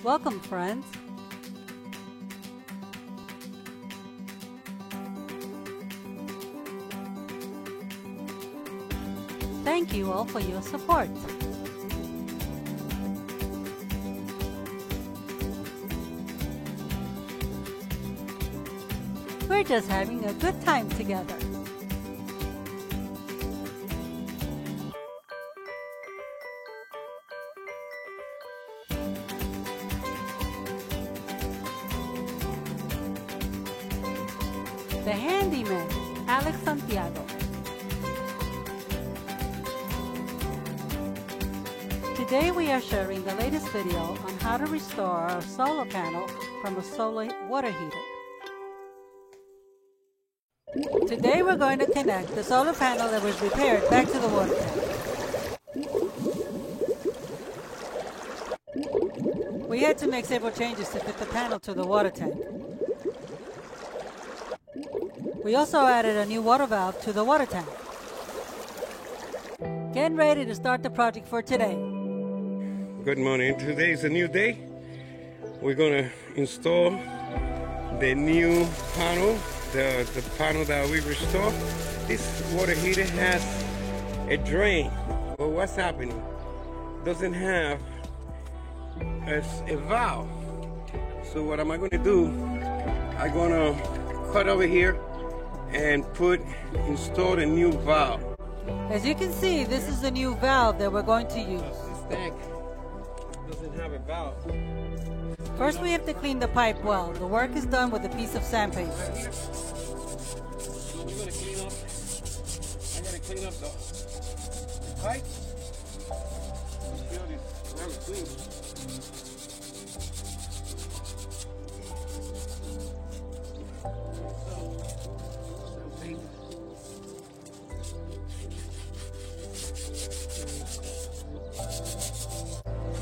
Welcome, friends. Thank you all for your support. We're just having a good time together. The handyman, Alex Santiago. Today we are sharing the latest video on how to restore our solar panel from a solar water heater. Today we're going to connect the solar panel that was repaired back to the water tank. We had to make several changes to fit the panel to the water tank. We also added a new water valve to the water tank. Getting ready to start the project for today. Good morning. Today is a new day. We're going to install the new panel, the panel that we restored. This water heater has a drain. Well, what's happening? Doesn't have a valve. So what am I going to do? I'm going to cut over here and install a new valve. As you can see, this is the new valve that we're going to use. This tank doesn't have a valve. First we have to clean the pipe well. The work is done with a piece of sandpaper. So we're going to clean up. I'm going to clean up the pipe. Make sure it's very clean.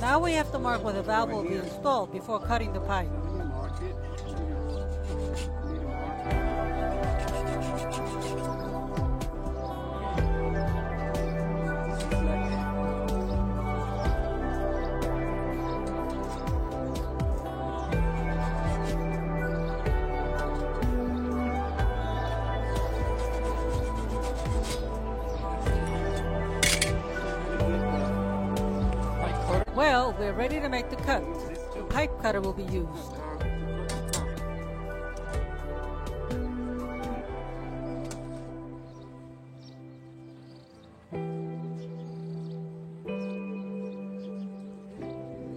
Now we have to mark where the valve will be installed before cutting the pipe. Well, we're ready to make the cut. The pipe cutter will be used.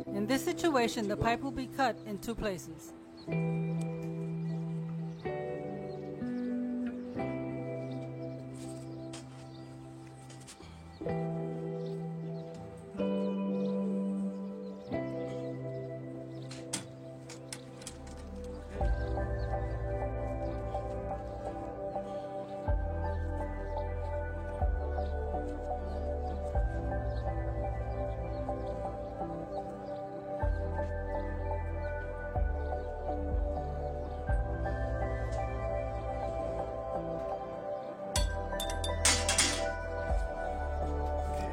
In this situation, the pipe will be cut in two places.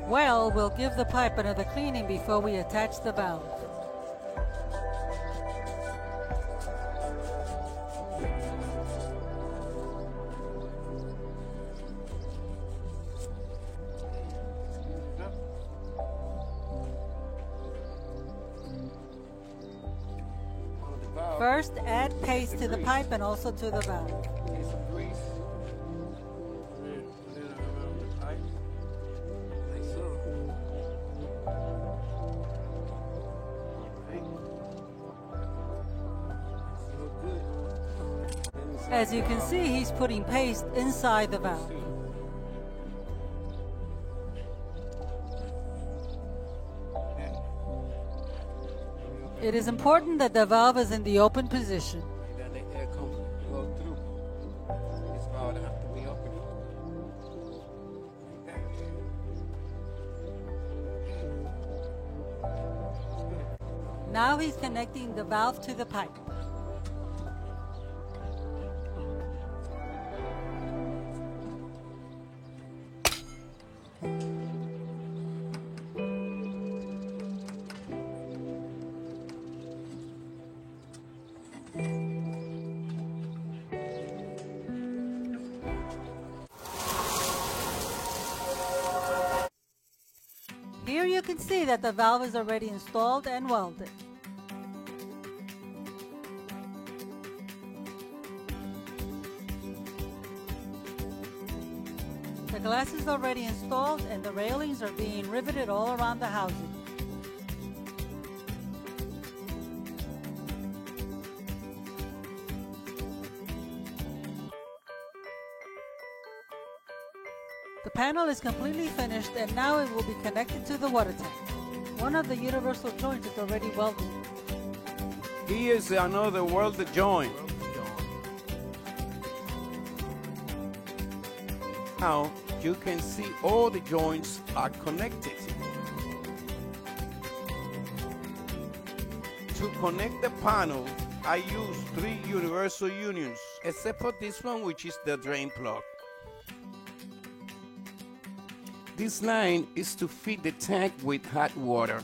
Well, we'll give the pipe another cleaning before we attach the valve. First, add paste to the pipe and also to the valve. As you can see, he's putting paste inside the valve. It is important that the valve is in the open position. Then the air can go through. This valve has to be open. Now he's connecting the valve to the pipe. can see that the valve is already installed and welded. The glass is already installed and the railings are being riveted all around the housing. The panel is completely finished and now it will be connected to the water tank. One of the universal joints is already welded. Here's another welded joint. Now you can see all the joints are connected. To connect the panel, I use 3 universal unions, except for this one, which is the drain plug. This line is to feed the tank with hot water.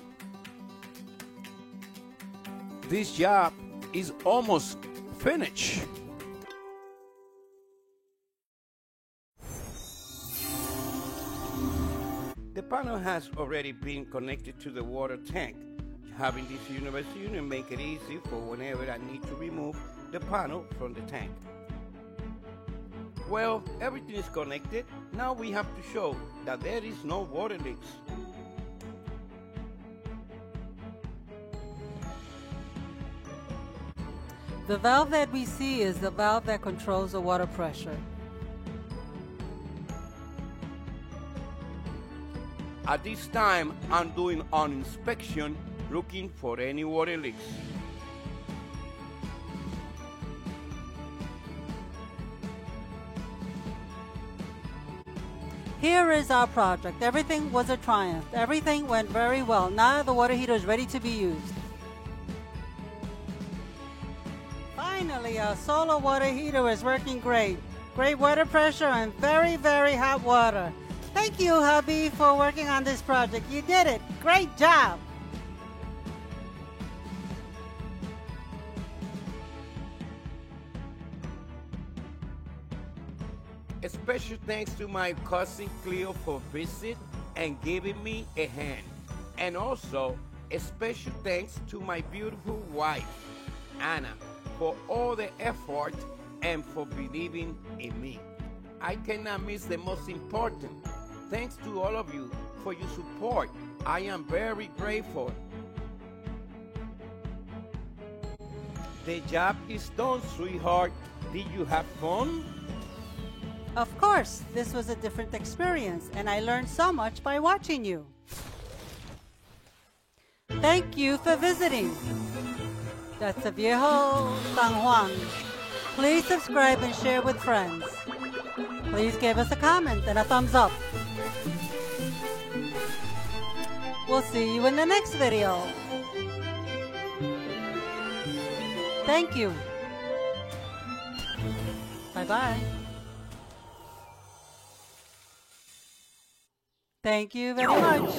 This job is almost finished. The panel has already been connected to the water tank. Having this universal union make it easy for whenever I need to remove the panel from the tank. Well, everything is connected. Now we have to show that there is no water leaks. The valve that we see is the valve that controls the water pressure. At this time, I'm doing an inspection looking for any water leaks. Here is our project. Everything was a triumph. Everything went very well. Now the water heater is ready to be used. Finally, our solar water heater is working great. Great water pressure and very, very hot water. Thank you, hubby, for working on this project. You did it. Great job. A special thanks to my cousin Cleo for visit and giving me a hand. And also a special thanks to my beautiful wife, Anna, for all the effort and for believing in me. I cannot miss the most important. Thanks to all of you for your support. I am very grateful. The job is done, sweetheart. Did you have fun? Of course, this was a different experience, and I learned so much by watching you. Thank you for visiting. That's a Viejo San Juan. Please subscribe and share with friends. Please give us a comment and a thumbs up. We'll see you in the next video. Thank you. Bye-bye. Thank you very much.